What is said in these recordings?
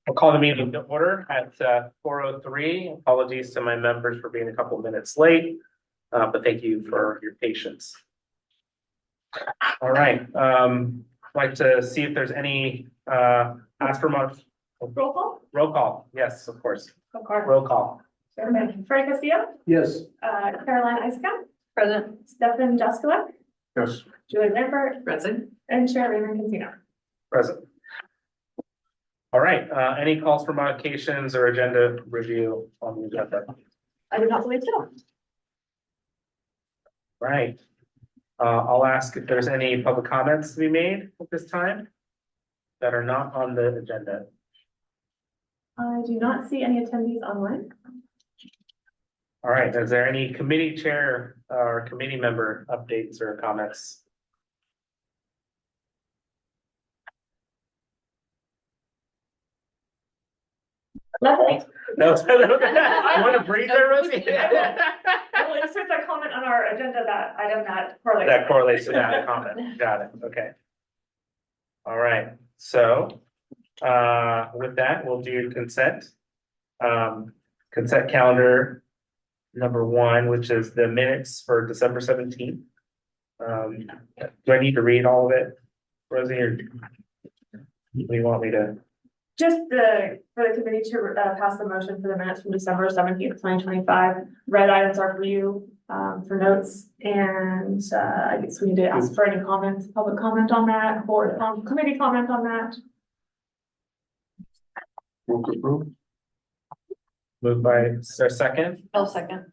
We'll call the meeting to order at 4:03. Apologies to my members for being a couple of minutes late, but thank you for your patience. All right, I'd like to see if there's any ask for Roll call. roll call. Yes, of course. Okay. Roll call. Frank Castillo, Yes. Caroline Isaac. Present. Stefan Jaskowitz, Yes. Julie Lambert, Present. and Chair Raymond Casino. Present. All right, any calls for modifications or agenda review on the agenda? I do not believe so. Right. I'll ask if there's any public comments to be made at this time that are not on the agenda. I do not see any attendees online. All right, is there any committee chair or committee member updates or comments? Nothing. No, you want to breathe there, Rosie? I will insert that comment on our agenda, that item that correlates. That correlates to that comment. Got it. Okay. All right. So, with that, we'll do consent. Consent calendar number 1, which is the minutes for December 17th. Do I need to read all of it, Rosie, or do you want me to? Just for the committee to pass the motion for the minutes from December 17th, 2025. Red items are for you for notes, and I guess we need to ask for any comments, public comment on that, or committee comment on that. Move to approve. Moved by, is there a second? I'll second.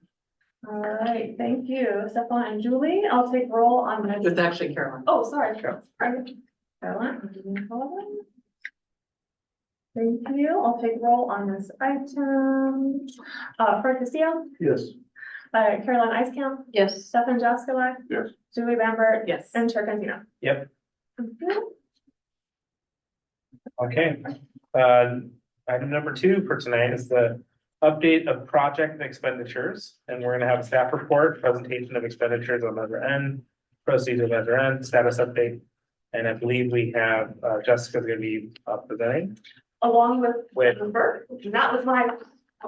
All right, thank you, Stefan and Julie. I'll take roll on this. It's actually Caroline. Oh, sorry. Sure. Caroline. Thank you. I'll take roll on this item. Frank Castillo, Yes. Caroline Iskamp, Yes. Stefan Jaskowitz. Yes. Julie Lambert. Yes. And Chair Canzino. Yep. Thank you. Okay. Item number 2 for tonight is the update of project expenditures. And we're gonna have a staff report, presentation of expenditures on Measure N, proceeds of Measure N, status update. And I believe we have Jessica's gonna be presenting. Along With- with Bert, that was my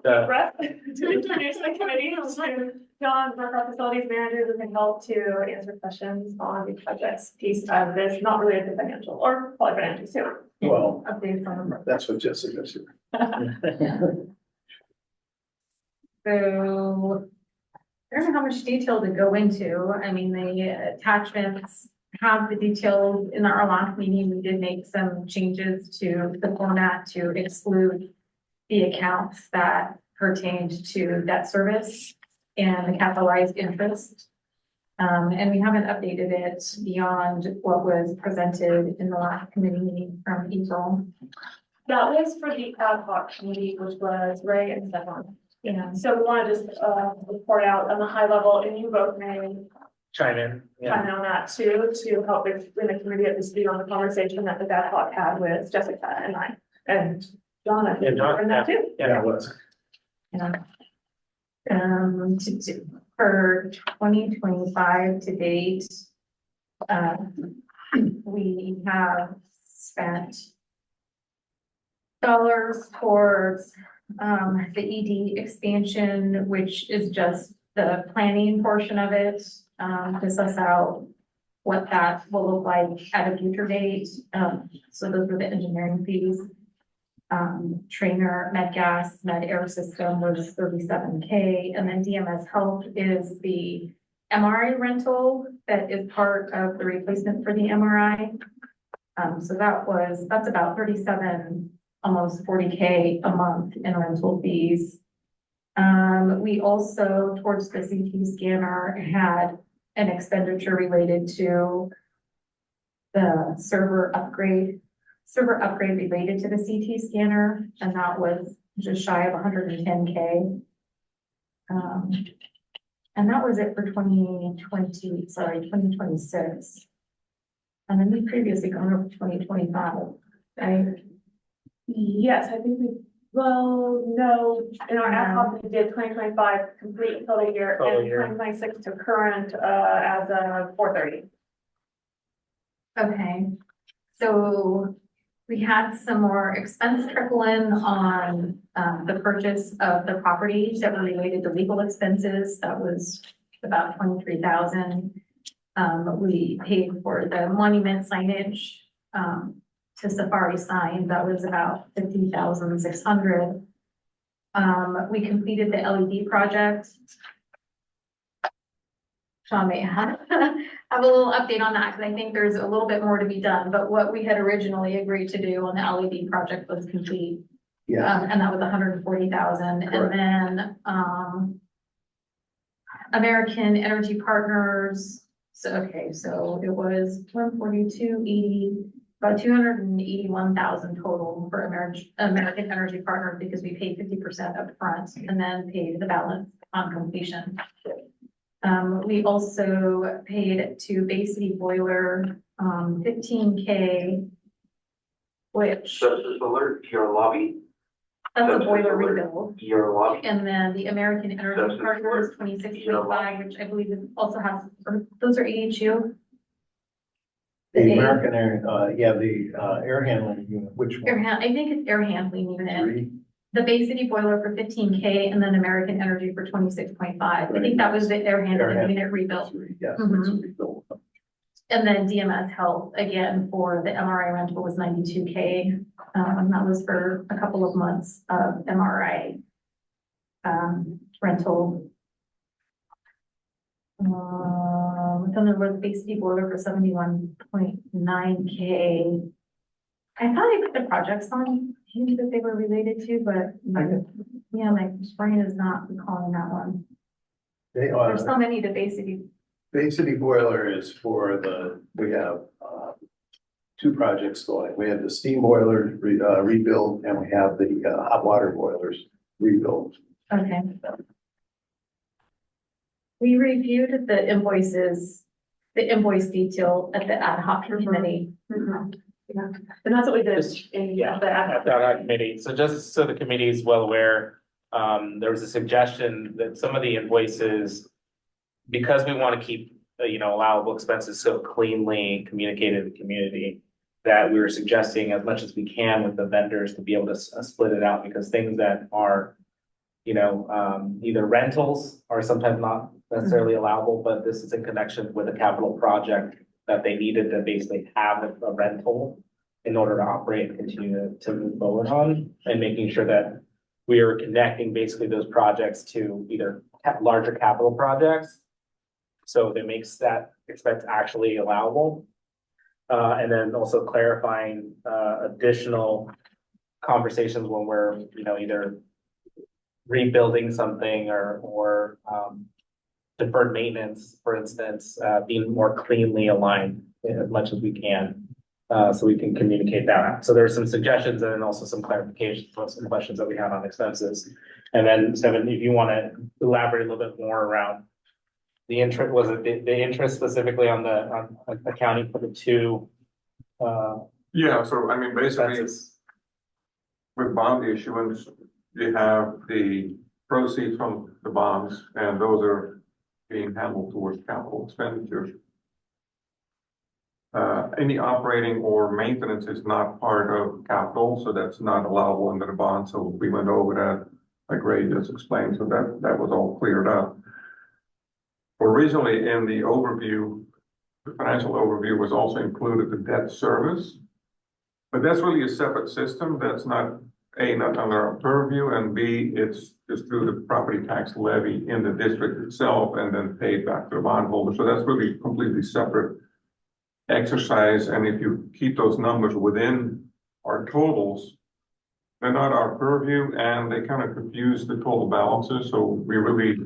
The- breath to introduce the committee. I was like, John, our facilities manager, who can help to answer questions on the projects piece of this, not related to financial or probably financial too. Well, Updates on that's what Jessica said. So I don't know how much detail to go into. I mean, the attachments have the details. In our last meeting, we did make some changes to the format to exclude the accounts that pertained to debt service and the capitalized interest. And we haven't updated it beyond what was presented in the last committee meeting from April. That was for the ad hoc committee, which was Ray and Stefan. Yeah. So we want to just report out on the high level, and you both may Chime in. Yeah. chime in on that too, to help bring the committee up to speed on the conversation that the ad hoc had with Jessica and I, and John, I Yeah, think you John, were in that too. Yeah. it was. Yeah. For 2025 to date, we have spent dollars towards the ED expansion, which is just the planning portion of it, to suss out what that will look like at a future date. So those were the engineering fees. Trainer, med gas, med air system was 37K, and then DMS Health is the MRI rental that is part of the replacement for the MRI. So that's about 37, almost 40K a month in rental fees. We also, towards the CT scanner, had an expenditure related to the server upgrade related to the CT scanner, and that was just shy of 110K. And that was it for 2026. And then we previously gone over 2025. Yes, I think well, no, in our ad hoc, we did 2025 complete total year Total and year. 2026 to current, as of 4/30. Okay, so We had some more expense trickle in on, the purchase of the property that were related to legal expenses. That was about 23,000. We paid for the monument signage, to Safari Sign. That was about 50,600. We completed the LED project. Sean may have a little update on that, because I think there's a little bit more to be done, but what we had originally agreed to do on the LED project was complete. Yeah. And that was 140,000, and Correct. then, American Energy Partners, so, okay, so it was 142.80, about 281,000 total for American Energy Partners, because we paid 50% upfront and then paid the balance on completion. We also paid to Bay City Boiler, 15K, which, Justice Alert, your lobby, that's a boiler rebuild. your lobby. And then the American Energy Justice Partners, Alert. 26.5, which I believe it also has, those are AHU. The American Air, the air handling unit, which one? I think it's air handling unit. Three? The Bay City Boiler for 15K and then American Energy for 26.5. I think that was the air handling handling. unit rebuilt. Three, yes, Mhm. it's a rebuild. And then DMS Health, again, for the MRI rental was 92K. That was for a couple of months of MRI rental. Then there was Bay City Boiler for 71.9K. I thought I put the projects on here that they were related to, but my brain is not recalling that one. They There's are, so many to Bay City. Bay City Boiler is for we have, two projects going. We have the steam boiler rebuild, and we have the hot water boilers rebuild. Okay. We reviewed the invoices, the invoice detail at the ad hoc committee. Mhm. Yeah, and that's what we did in Yeah, the at that committee. So just so the committee is well aware, there was a suggestion that some of the invoices, because we want to keep, allowable expenses so cleanly communicated to the community, that we were suggesting as much as we can with the vendors to be able to split it out, because things that are, either rentals are sometimes not necessarily allowable, but this is in connection with a capital project that they needed to basically have a rental in order to operate and continue to move forward on, and making sure that we are connecting basically those projects to either larger capital projects. So that makes that expense actually allowable. And then also clarifying, additional conversations when we're, either rebuilding something or deferred maintenance, for instance, being more cleanly aligned as much as we can. So we can communicate that. So there's some suggestions and then also some clarifications on some questions that we had on expenses. And then Steven, if you want to elaborate a little bit more around the interest, was it the interest specifically on accounting for the two Yeah, so I mean, basically, expenses? with bond issuance, you have the proceeds from the bonds, and those are being handled towards capital expenditures. Any operating or maintenance is not part of capital, so that's not allowable under the bond, so we went over that, like Ray just explained, so that was all cleared up. Originally, in the overview, the financial overview was also included the debt service. But that's really a separate system. That's not A, not under our purview, and B, it's just through the property tax levy in the district itself and then paid back to the bondholder. So that's really a completely separate exercise. And if you keep those numbers within our totals, they're not our purview and they kind of confuse the total balances. So we really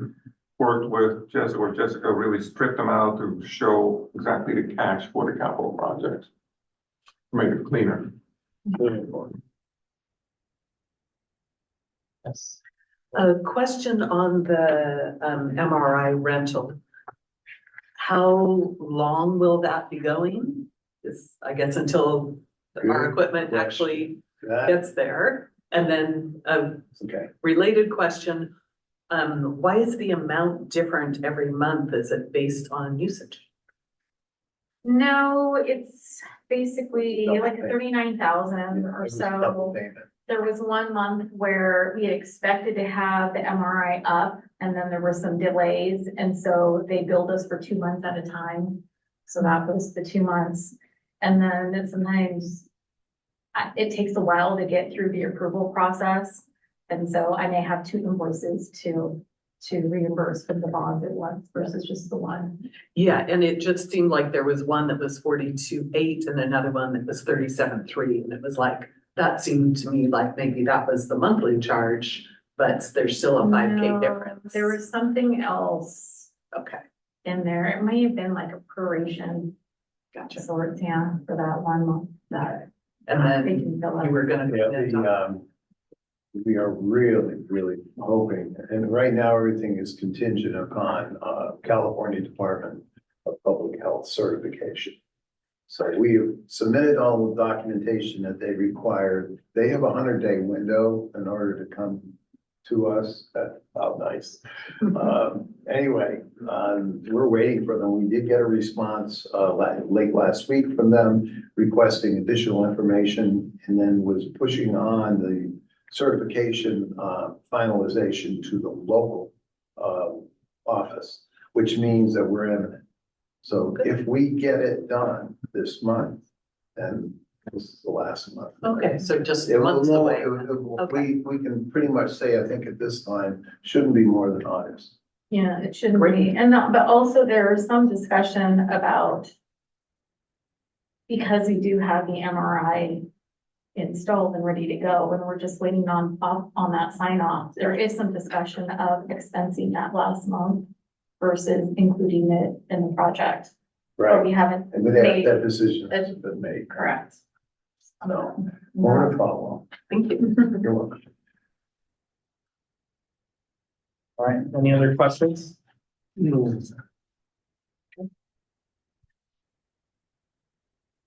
worked with Jessica really stripped them out to show exactly the cash for the capital projects. Make it cleaner. Moving forward. Yes. A question on the MRI rental. How long will that be going? I guess until our equipment Yes. actually That, gets there. And then a okay. related question, why is the amount different every month? Is it based on usage? No, it's basically Double like payment. 39,000 or It was double so. payment. There was 1 month where we had expected to have the MRI up and then there were some delays. And so they billed us for 2 months at a time. So that was the 2 months. And then sometimes it takes a while to get through the approval process. And so I may have 2 invoices to reimburse for the bond at once versus just the one. Yeah, and it just seemed like there was one that was 42.8 and another one that was 37.3, and it was like, that seemed to me like maybe that was the monthly charge, but there's still a 5K No, difference. there was something else Okay, in there. It may have been like a proration gotcha. sort, yeah, for that 1 month that And they then can fill you up. were gonna. We are really hoping, and right now, everything is contingent upon, California Department of Public Health certification. So we have submitted all the documentation that they required. They have a 100-day window in order to come to us. That's about nice. Anyway, we're waiting for them. We did get a response, late last week from them requesting additional information and then was pushing on the certification, finalization to the local, office, which means that we're imminent. So if we get it done this month, then this is the last month. Okay, so just It will months know, away. we can pretty much say, I think at this time, shouldn't be more than August. Yeah, it shouldn't Great. be. And but also there was some discussion about because we do have the MRI installed and ready to go, and we're just waiting on that sign off. There is some discussion of expensing that last month versus including it in the project. But we haven't And that, made that decision hasn't been made. correct. No, more to follow. Thank you. You're welcome. All right, any other questions? We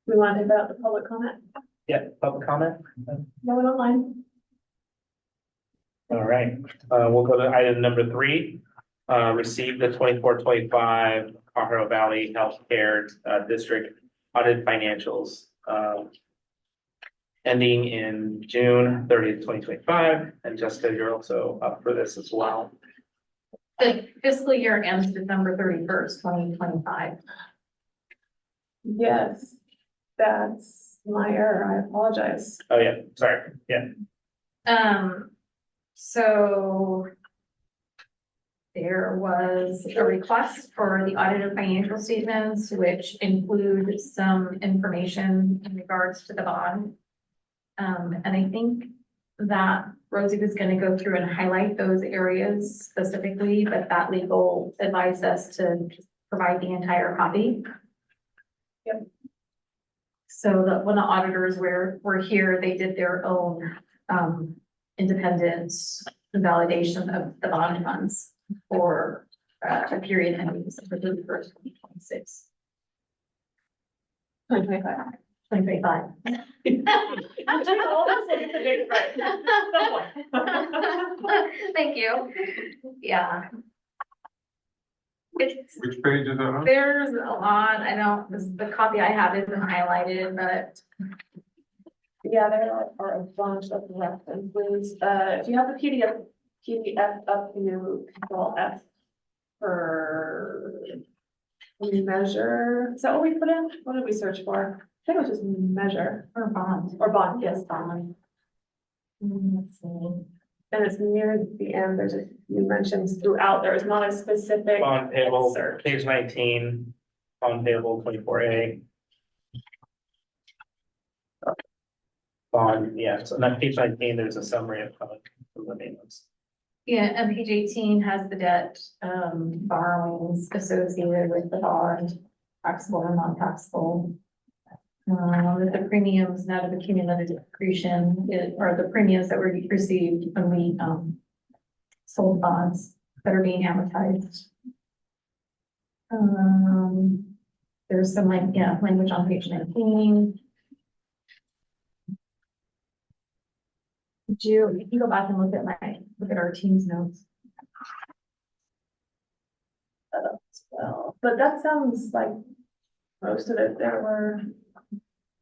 wanted about the public comment. Yeah, public comment? No one online. All right, we'll go to item number 3. Receive the 24-25 Pajaro Valley Healthcare District audit financials. Ending in June 30th, 2025. And Jessica, you're also up for this as well. The fiscal year ends December 31st, 2025. Yes, that's my error. I apologize. Oh, yeah, sorry, yeah. So there was a request for the audited financial statements, which include some information in regards to the bond. And I think that Rosie was gonna go through and highlight those areas specifically, but that legal advised us to provide the entire copy. Yep. So that when the auditors were here, they did their own, independent validation of the bond funds for a period ending December 31st, 2026. 2025. 2025. Thank you. Yeah. It's, Which page is that on? there's a lot, I don't, the copy I have isn't highlighted, but Yeah, there are a bunch of references. Do you have the PDF up, you control F for measure? Is that what we put in? What did we search for? I think it was just measure or bond. or bond, yes, bond. Let's see. And it's near the end. There's a few mentions throughout. There is not a specific. Bond payable, search. page 19, bond payable 24A. Bond, yeah, so on page 19, there's a summary of the main ones. Yeah, and page 18 has the debt, borrowings associated with the bond, taxable and non-taxable. The premiums net of accumulated accretion, or the premiums that were received when we, sold bonds that are being amortized. There's some language on page 19. You can go back and look at our team's notes. Well, but that sounds like most of it, there were.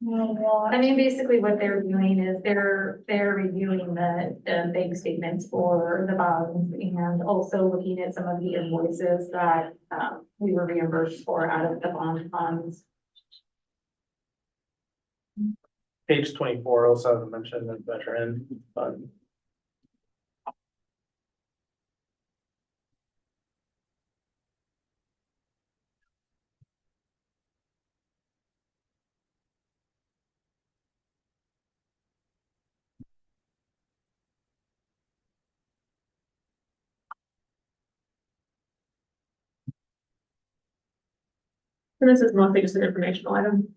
not a lot. I mean, basically what they're doing is they're reviewing the bank statements for the bonds and also looking at some of the invoices that, we were reimbursed for out of the bond funds. Page 24 also mentioned the veteran fund. And this is mostly just an informational item.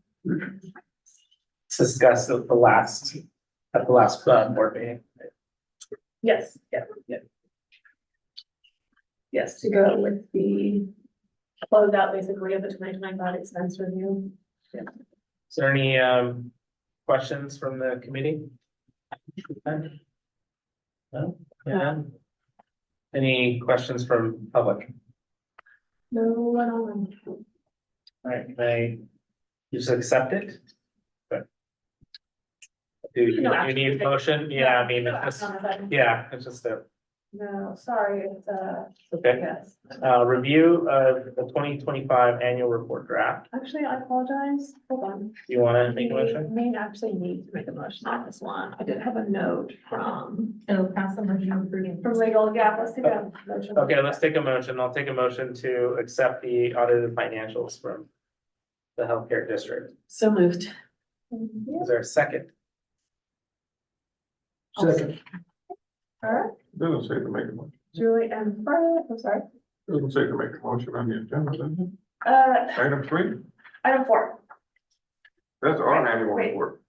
Discussed at the last board meeting. Yes, yeah, yeah. Yes, to go with the closeout basically of the 2025 expense review. Is there any questions from the committee? No? Yeah. Any questions from public? No, one on. All right, can I just accept it? But do you No action. need a motion? Yeah, I mean, No it's just, action on this item. yeah, it's just a, No, sorry, it's okay. yes. Review of the 2025 annual report draft. Actually, I apologize. Hold on. Do you want to make a motion? May actually need to make a motion on this one. I did have a note from So pass the motion from legal. Yeah, let's take a motion. Okay, let's take a motion. I'll take a motion to accept the audited financials from the healthcare district. So moved. Is there a second? Second. All right, Doesn't say to make a motion. Julie and Brian, I'm sorry. Doesn't say to make a motion on the agenda, does it? Item 3, Item 4. that's our annual Wait. report.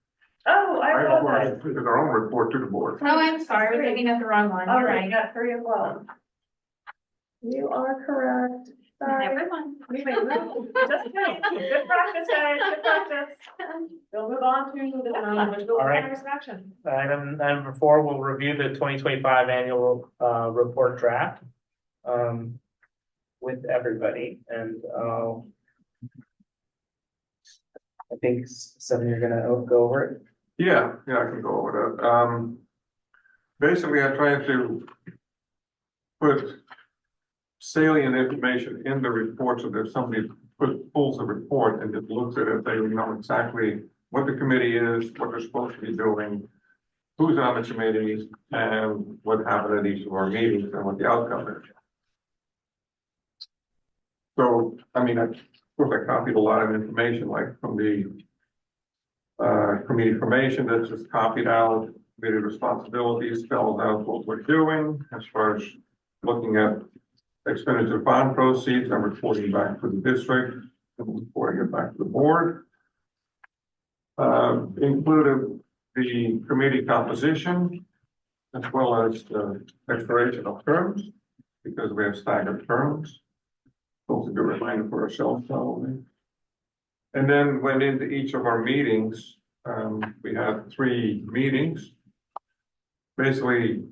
Oh, I Item apologize. 4 is our own report to the board. Oh, I'm sorry, I was looking at the wrong one, you're right. Yeah, 3 as well. You are correct. Sorry. Everyone. We may move. Just kidding. Good practice, guys. Good practice. We'll move on to the All right. matters of action. Item number 4, we'll review the 2025 annual report draft with everybody, and I think Seven, you're gonna go over it. Yeah, I can go over that. Basically, I'm trying to put salient information in the report so that if somebody pulls the report and just looks at it, they know exactly what the committee is, what they're supposed to be doing, who's on the committee, and what happened at each of our meetings and what the outcome is. So, I mean, of course, I copied a lot of information, like from the committee information that's just copied out, committee responsibilities, spells out what we're doing as far as looking at expenditure of bond proceeds and reporting back to the district, and reporting it back to the board. Included the committee composition, as well as the expiration of terms, because we have staggered terms. Also a good reminder for ourselves, probably. And then went into each of our meetings. We had 3 meetings, basically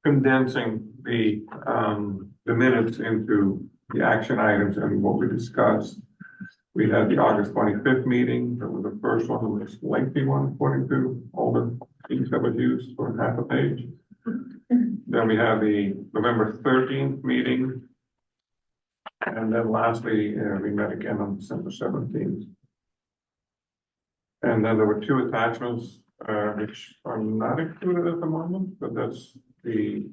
condensing the minutes into the action items and what we discussed. We had the August 25th meeting. That was the first one, the most lengthy one, according to all the things that was used for half a page. Then we had the November 13th meeting. And then lastly, we met again on December 17th. And then there were 2 attachments, which are not included at the moment, but that's the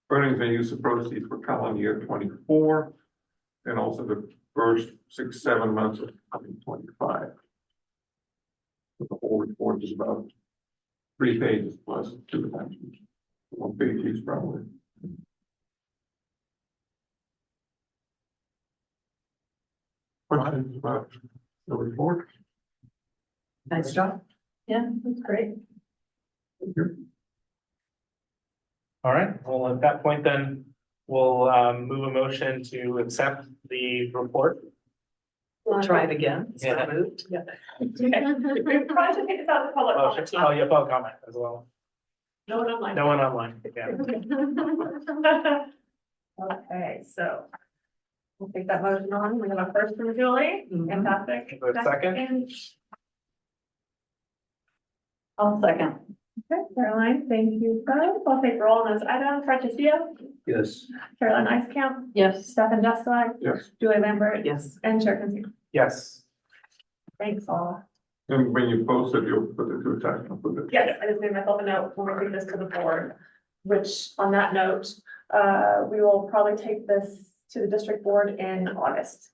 earnings and use of proceeds for calendar year 24, and also the first 6-7 months of 2025. The whole report is about 3 pages plus 2 attachments. 1 page each probably. Questions about the report? Nice job. Yeah, that's great. Thank you. All right, well, at that point then, we'll move a motion to accept the report. We'll try it again. So Yeah. moved. Yeah. Okay. We probably should get this out of the public Motion, comment. oh, yeah, public comment as well. No one online. No one online, yeah. Okay, so We'll take that motion on. We have a first from Julie. Mhm. Fantastic. A second? I'll second. Okay, Caroline, thank you both. I'll take roll on those items. Francesca, Yes. Caroline Icecamp, Yes. Stefan Jessica, Yes, Julie Lambert, Yes. and Chair Kinsey. Yes. Thanks all. and when you post it, you'll put it to attachment, put it. Yes, I just made myself a note when we take this to the board, which on that note, we will probably take this to the district board in August.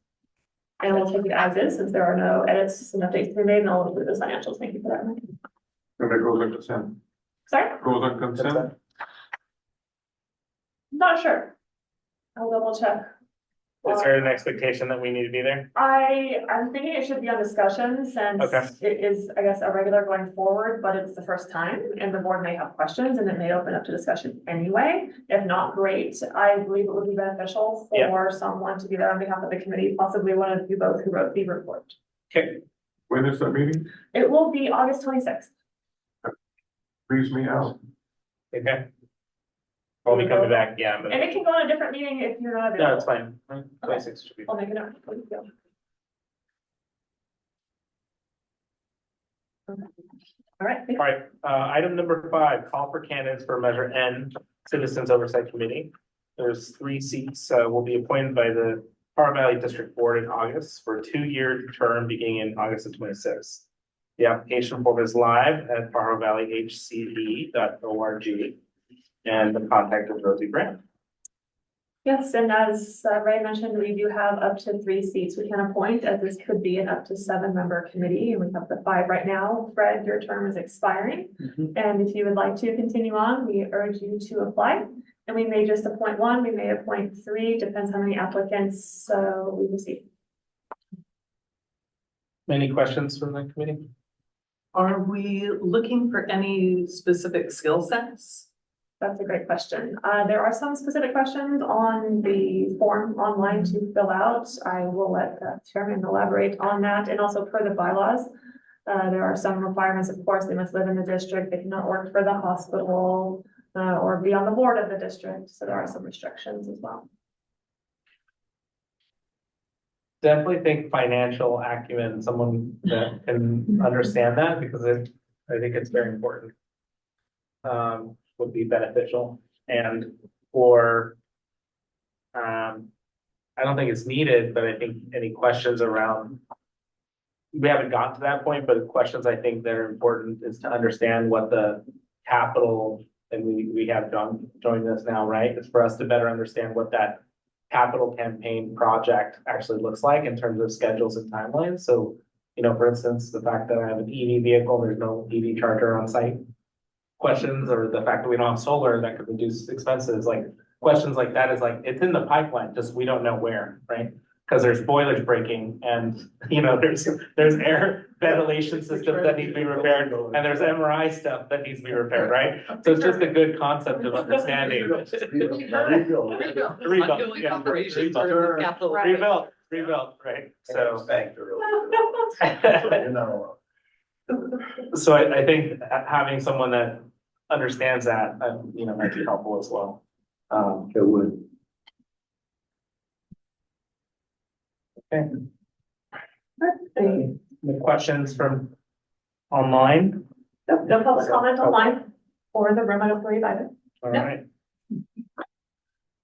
And we'll take it as is, since there are no edits and updates to be made, and I'll include the financials. Thank you for that. And that goes on consent, Sorry, goes on consent. not sure. I'll double check. Is there an expectation that we need to be there? I'm thinking it should be on discussion since Okay. it is, I guess, a regular going forward, but it's the first time and the board may have questions and it may open up to discussion anyway. If not, great. I believe it would be beneficial Yeah. for someone to be there on behalf of the committee, possibly one of you both who wrote the report. Okay, When is that meeting? It will be August 26th. Please me out. okay. We'll be coming back, yeah, but, And it can go on a different meeting if you're not no, it's available. fine. 26 should be. I'll make a note. Thank you. Okay. All right, All right, item number 5, call for candidates for Measure N Citizens Oversight Committee. There's 3 seats, will be appointed by the Pajaro Valley District Board in August for a 2-year term beginning in August of 26. The application form is live at pajarovalleyhcd.org. And the contact of Rosie Grant. yes, and as Ray mentioned, we do have up to 3 seats we can appoint, as this could be an up to 7-member committee, and we have the 5 right now. Fred, your term is expiring, and if you would like to continue on, we urge you to apply. And we may just appoint 1, we may appoint 3, depends how many applicants we receive. Any questions from the committee? Are we looking for any specific skill sets? That's a great question. There are some specific questions on the form online to fill out. I will let the chairman elaborate on that, and also per the bylaws. There are some requirements, of course, they must live in the district, they cannot work for the hospital, or be on the board of the district, so there are some restrictions as well. Definitely think financial acumen, someone that can understand that, because I think it's very important. Would be beneficial, and for, I don't think it's needed, but I think any questions around. We haven't gotten to that point, but the questions I think that are important is to understand what the capital, and we have John joining us now, right? It's for us to better understand what that capital campaign project actually looks like in terms of schedules and timelines. So, you know, for instance, the fact that I have an EV vehicle, there's no EV charger on site. Questions, or the fact that we don't have solar that could reduce expenses, like questions like that is like, it's in the pipeline, just we don't know where, right? Because there's boilers breaking and, you know, there's air ventilation systems that need to be repaired, and there's MRI stuff that needs to be repaired, right? So it's just a good concept of understanding. Rebuild, yeah. Rebuild, right? So. Thank you. You're not alone. So I think having someone that understands that, you know, might be helpful as well. It would. Okay. Any questions from online? No public comment online or the room, I don't believe either. All right.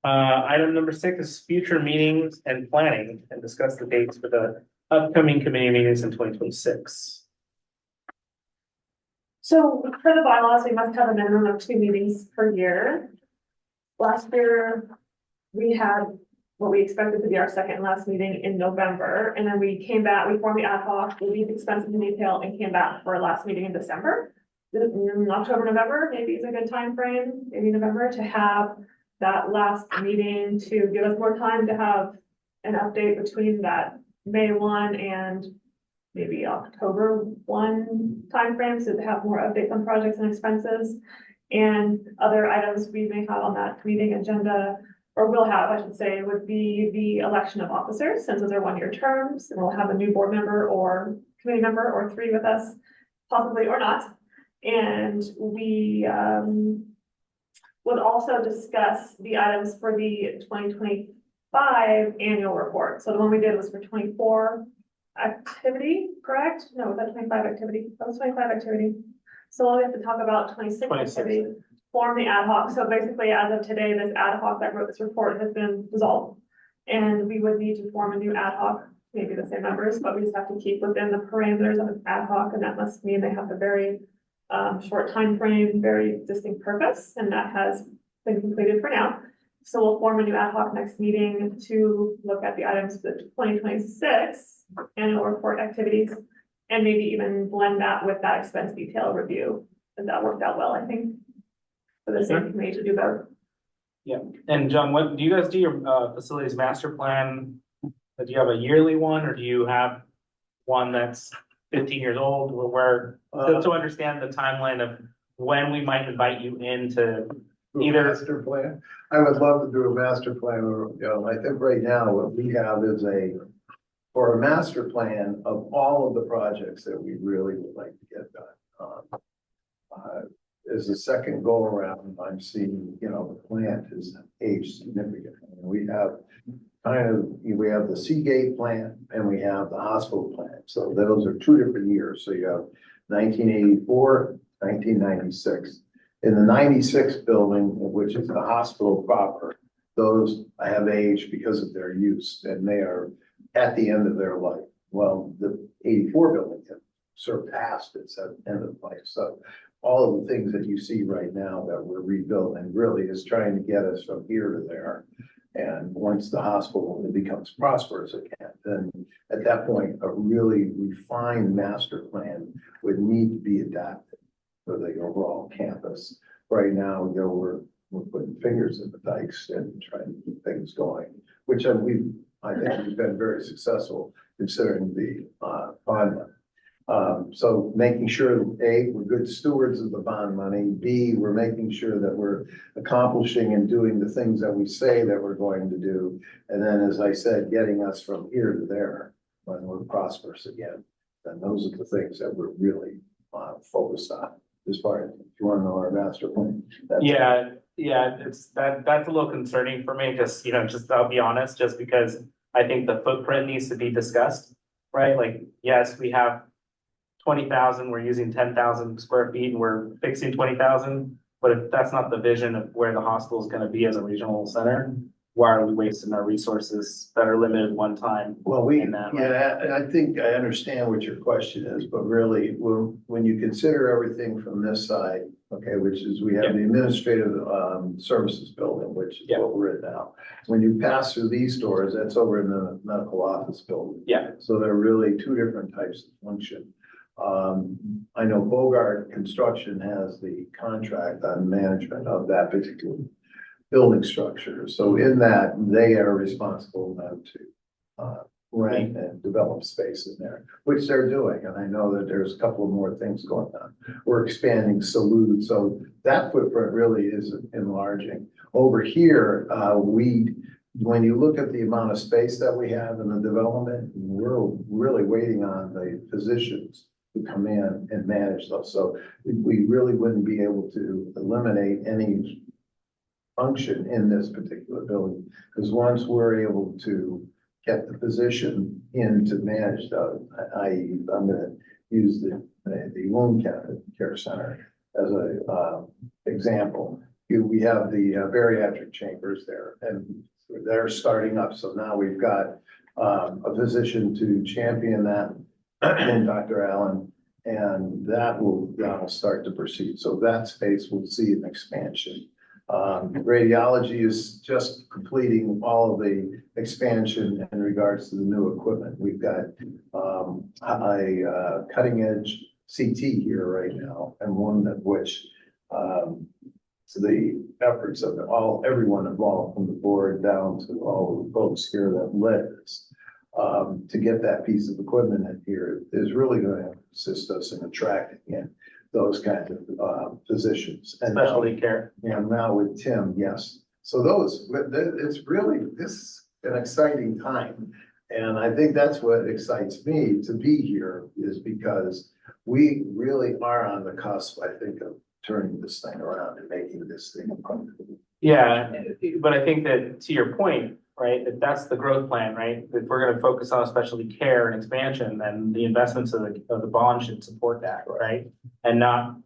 Item number 6 is future meetings and planning, and discuss the dates for the upcoming committee meetings in 2026. So for the bylaws, we must have a minimum of 2 meetings per year. Last year, we had what we expected to be our second and last meeting in November, and then we came back, we formed the ad hoc, we leave expenses in detail, and came back for our last meeting in December. In October, November, maybe is a good time frame, maybe November, to have that last meeting to give us more time to have an update between that May 1 and maybe October 1 timeframe, so to have more updates on projects and expenses and other items we may have on that meeting agenda, or will have, I should say, would be the election of officers, since those are 1-year terms, and we'll have a new board member or committee member or 3 with us, possibly or not. And we would also discuss the items for the 2025 annual report. So the one we did was for 24 activity, correct? No, was that 25 activity? That was 25 activity. So we have to talk about 26 26. activity, form the ad hoc. So basically, as of today, this ad hoc that wrote this report has been dissolved. And we would need to form a new ad hoc, maybe the same members, but we just have to keep within the parameters of an ad hoc, and that must mean they have a very short time frame, very distinct purpose, and that has been completed for now. So we'll form a new ad hoc next meeting to look at the items for the 2026 annual report activities, and maybe even blend that with that expense detail review. And that worked out well, I think, for the same committee to do both. Yeah, and John, what, do you guys do your facilities master plan? Do you have a yearly one, or do you have one that's 15 years old, where to understand the timeline of when we might invite you into either? Master plan. I would love to do a master plan, or, you know, I think right now what we have is for a master plan of all of the projects that we really would like to get done. As the second go around, I'm seeing, you know, the plant has aged significantly. We have we have the Seagate plant and we have the hospital plant. So those are 2 different years. So you have 1984, 1996. In the 96 building, which is the hospital proper, those have aged because of their use, and they are at the end of their life. Well, the 84 building has surpassed its end of life. So all of the things that you see right now that we're rebuilding really is trying to get us from here to there. And once the hospital becomes prosperous again, then at that point, a really refined master plan would need to be adapted for the overall campus. Right now, you know, we're putting fingers in the dikes and trying to keep things going, which I think we've been very successful considering the bond money. So making sure, A, we're good stewards of the bond money. B, we're making sure that we're accomplishing and doing the things that we say that we're going to do. And then, as I said, getting us from here to there when we're prosperous again. And those are the things that we're really focused on. As far as, if you want to know our master plan. Yeah, that's a little concerning for me, just, you know, I'll be honest, just because I think the footprint needs to be discussed, right? Like, yes, we have 20,000, we're using 10,000 square feet and we're fixing 20,000. But if that's not the vision of where the hospital is going to be as a regional center, why are we wasting our resources that are limited one time? Well, in that, right? yeah, I think I understand what your question is, but really, when you consider everything from this side, okay, which is we have the administrative services building, which is what we're in now. When you pass through these doors, that's over in the medical office building. Yeah. So they're really 2 different types of function. I know Bogart Construction has the contract on management of that particular building structure. So in that, they are responsible now to rent and develop space in there, which they're doing. And I know that there's a couple of more things going on. We're expanding Salute. So that footprint really is enlarging. Over here, when you look at the amount of space that we have in the development, we're really waiting on the physicians to come in and manage those. So we really wouldn't be able to eliminate any function in this particular building, because once we're able to get the physician in to manage those, I'm gonna use the wound care center as a example. We have the bariatric chambers there, and they're starting up. So now we've got a physician to champion that, and Dr. Allen, and that will start to proceed. So that space will see an expansion. Radiology is just completing all of the expansion in regards to the new equipment. We've got a cutting edge CT here right now, and one of which the efforts of everyone involved, from the board down to all the folks here that led this, to get that piece of equipment in here is really going to assist us in attracting in those kinds of physicians. And Specialty care. Yeah, now with Tim, yes. So it's really, this is an exciting time. And I think that's what excites me to be here, is because we really are on the cusp, I think, of turning this thing around and making this thing a profitable. Yeah, but I think that, to your point, right? If that's the growth plan, right? If we're gonna focus on specialty care and expansion, then the investments of the bond should support that, right? And not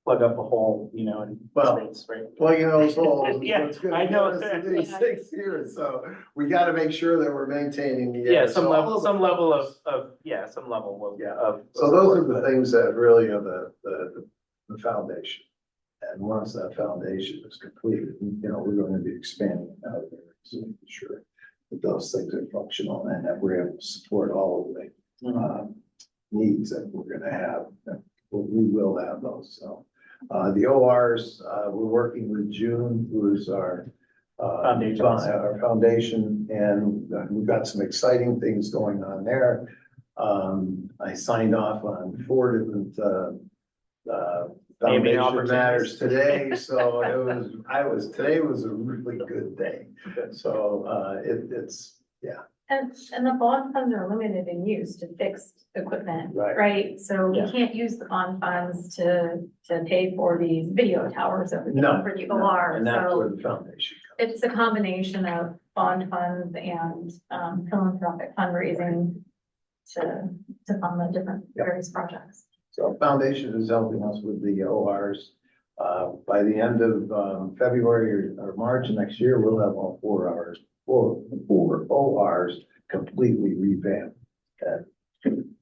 plug up a hole, you know, in Well, space, right? Plugging those holes. is Yeah, what's gonna I know. get us to these 6 years, so we gotta make sure that we're maintaining the. Yeah, So all of the some level focus- yeah, some level of. Yeah. of So those are support, the things that really are the foundation. And once that foundation is completed, you know, we're going to be expanding out there, so making sure that those things are functional and that we're able to support all of the needs that we're gonna have. We will have those, so. The ORs, we're working with June, who is our Foundation. our foundation, and we've got some exciting things going on there. I signed off on 4 different Naming foundation matters opportunities. today, so today was a really good day. So, it's, And the bond funds are limited in use to fixed equipment, Right. right? So we Yeah. can't use the bond funds to pay for these video towers that we No, do for the OR. and that's where So the foundation comes. it's a combination of bond funds and philanthropic fundraising to fund the different Yep. various projects. So foundation is helping us with the ORs. By the end of February or March next year, we'll have all 4 ORs completely revamped.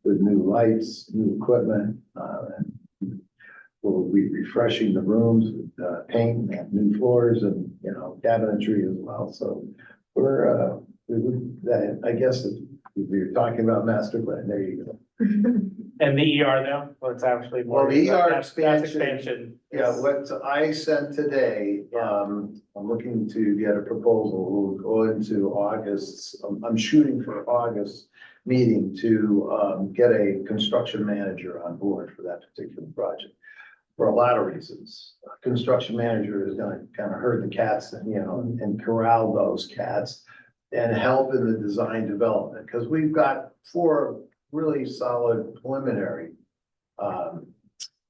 With new lights, new equipment, and we'll be refreshing the rooms with paint and new floors and, you know, cabinetry as well. So we're, I guess if you're talking about master plan, there you go. And the ER though, well, it's actually more. Well, the ER that's expansion- expansion. Yeah, is- what I sent today, I'm looking to get a proposal, we'll go into August, I'm shooting for August meeting to, get a construction manager on board for that particular project. For a lot of reasons, construction manager is gonna kind of herd the cats and, you know, and corral those cats and help in the design development, because we've got 4 really solid preliminary,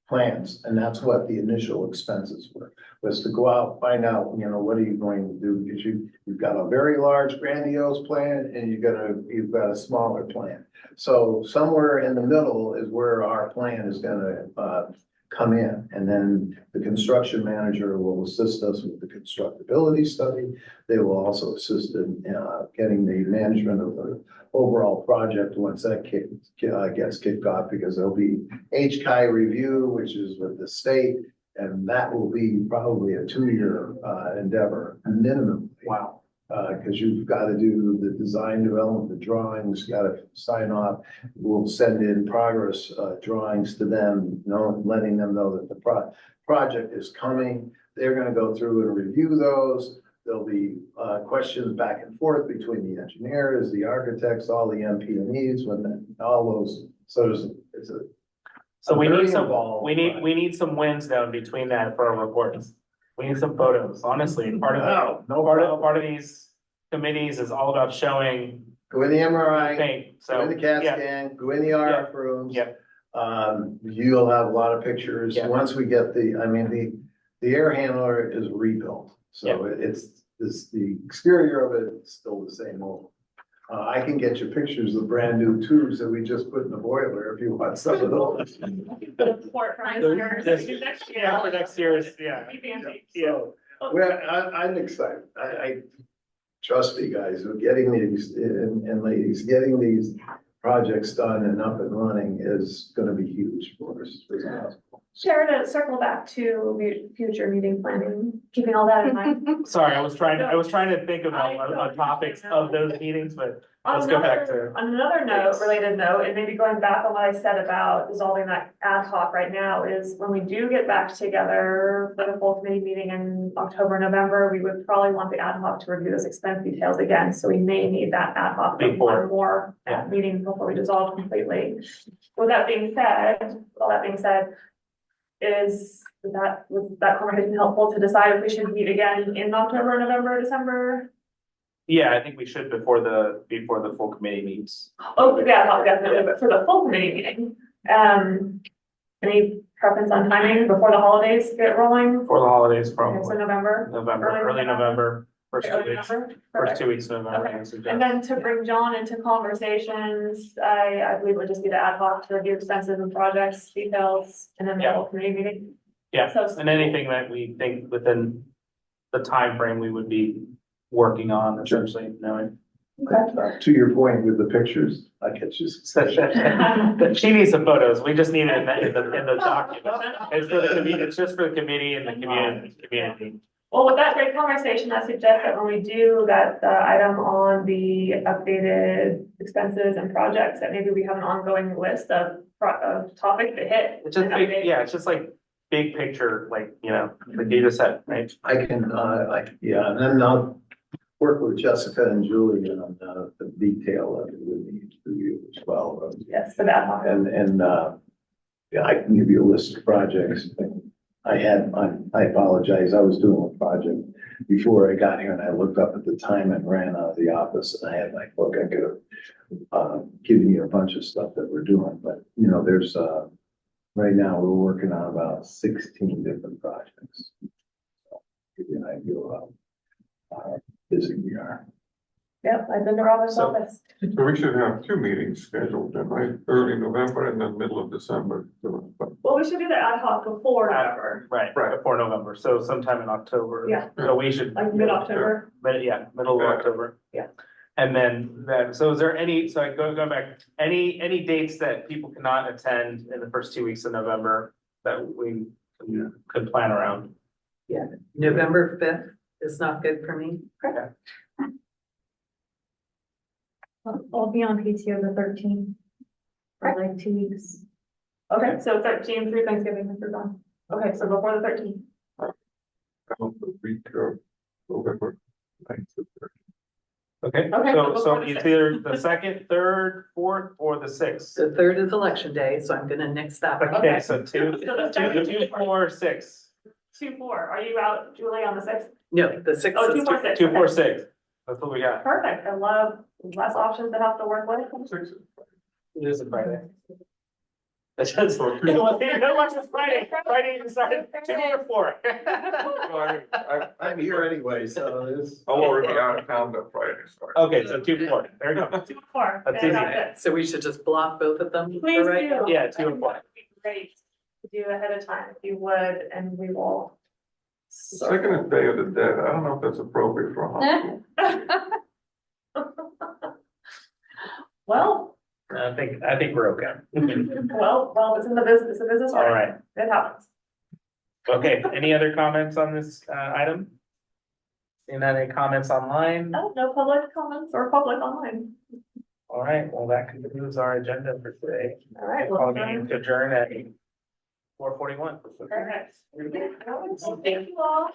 plans, and that's what the initial expenses were, was to go out, find out, you know, what are you going to do? Because you've got a very large grandiose plan and you've got a smaller plan. So somewhere in the middle is where our plan is gonna, come in. And then the construction manager will assist us with the constructability study. They will also assist in, getting the management of the overall project once that gets kicked off, because there'll be HCI review, which is with the state, and that will be probably a 2-year endeavor minimum. Wow. Because you've got to do the design development, the drawings, got to sign off. We'll send in progress drawings to them, letting them know that the project is coming. They're going to go through and review those. There'll be questions back and forth between the engineers, the architects, all the MP&Es, all those. So So we very need some, involved, we need some wins though in between that for our reports. We need some photos, honestly. Part of these committees is all about showing Go in the MRI, paint, go so. in the CAT yeah, scan, go in the RF rooms. Yeah. You'll have a lot of pictures. Yeah. Once we get the air handler is rebuilt. So the exterior of it is still the same old. I can get you pictures of brand new tubes that we just put in the boiler if you want some of those. Report from This- next year. Yeah, for next year's, yeah. Be fancy. So, well, I'm excited. I trust me, guys, we're getting these, and ladies, getting these projects done and up and running is gonna be huge for us. Share to circle back to future meeting planning, keeping all that in mind. Sorry, I was trying to think about on topics of those meetings, but let's go back to. On another note, related note, and maybe going back on what I said about dissolving that ad hoc right now, is when we do get back together for the full committee meeting in October, November, we would probably want the ad hoc to review those expense details again, so we may need that ad hoc for Before. one more Yeah. meeting before we dissolve completely. With that being said, is that conversation helpful to decide if we should meet again in October, November, December? Yeah, I think we should before the full committee meets. Oh, yeah, not definitely, but for the full committee meeting, any preference on timing before the holidays get rolling? For the holidays, Okay, so probably November, November, early early November. November. First 2 weeks, first 2 weeks of November, I And suggest. then to bring John into conversations, I believe would just be the ad hoc to review expenses and projects, details, and then the Yeah. whole committee meeting. Yeah, So- and anything that we think within the time frame we would be working on, essentially, knowing. To your point with the pictures, I catch you. She needs some photos, we just need it in the document. It's for the committee, it's just for the committee and the community. Well, with that great conversation, I suggest that when we do that, item on the updated expenses and projects, that maybe we have an ongoing list of topics to hit. It's just and big, update. yeah, it's just like big picture, like, like you just said, right? I can, yeah, and then I'll work with Jessica and Julie on, the detail of it with the review as well. Yes, for the ad hoc. And, yeah, I can give you a list of projects. I apologize, I was doing a project before I got here and I looked up at the time and ran out of the office and I had my book, I could have given you a bunch of stuff that we're doing, but, there's, right now, we're working on about 16 different projects. So, give you an idea of how busy we are. Yep, I've been to Robert's So- office. So we should have 2 meetings scheduled then, right? Early November and then middle of December. Well, we should do the ad hoc before November, Right, before November, so sometime in October. Yeah. So we should, like mid-October. middle of October. Yeah. And then so is there any, so I go back, any dates that people cannot attend in the first 2 weeks of November that we could plan around? November 5th is not good for me. I'll be on PTO the 13th for like 2 weeks. Okay, so 13 through Thanksgiving, if you're gone. Okay, so before the 13th. The week of November 9th to 13th. Okay, Okay, so so before it's the either the second, third, fourth, or the sixth. The 3rd is election day, so I'm gonna nix that one. Okay, Okay. so So the second- 2, 4, 6. 2-4, are you out, Julie, on the 6th? No, the 6th Oh, is 2-4-6. 2, 4, 6. That's what we got. Perfect, I love less options to have to work with. It is a Friday. That's just, you know what, it's Friday, Friday decided 2 or 4. I'm here anyway, so it's. I'll already be out of town that Friday, sorry. Okay, so 2, 4, there you go. 2-4. That's fantastic. So we should just block both of them? for Please right now? do. Yeah, 2 and 4. That would be great to do ahead of time if you would, and we will. Second is Day of the Dead. I don't know if that's appropriate for a hospital. Well, I think we're okay. well, it's in the business, it's a business. All right, It happens. okay, any other comments on this item? Seeing any comments online? Oh, no public comments or public online. All right, well, that concludes our agenda for today. All right. Call meeting to adjourn at 4:41. Perfect. Thank you all.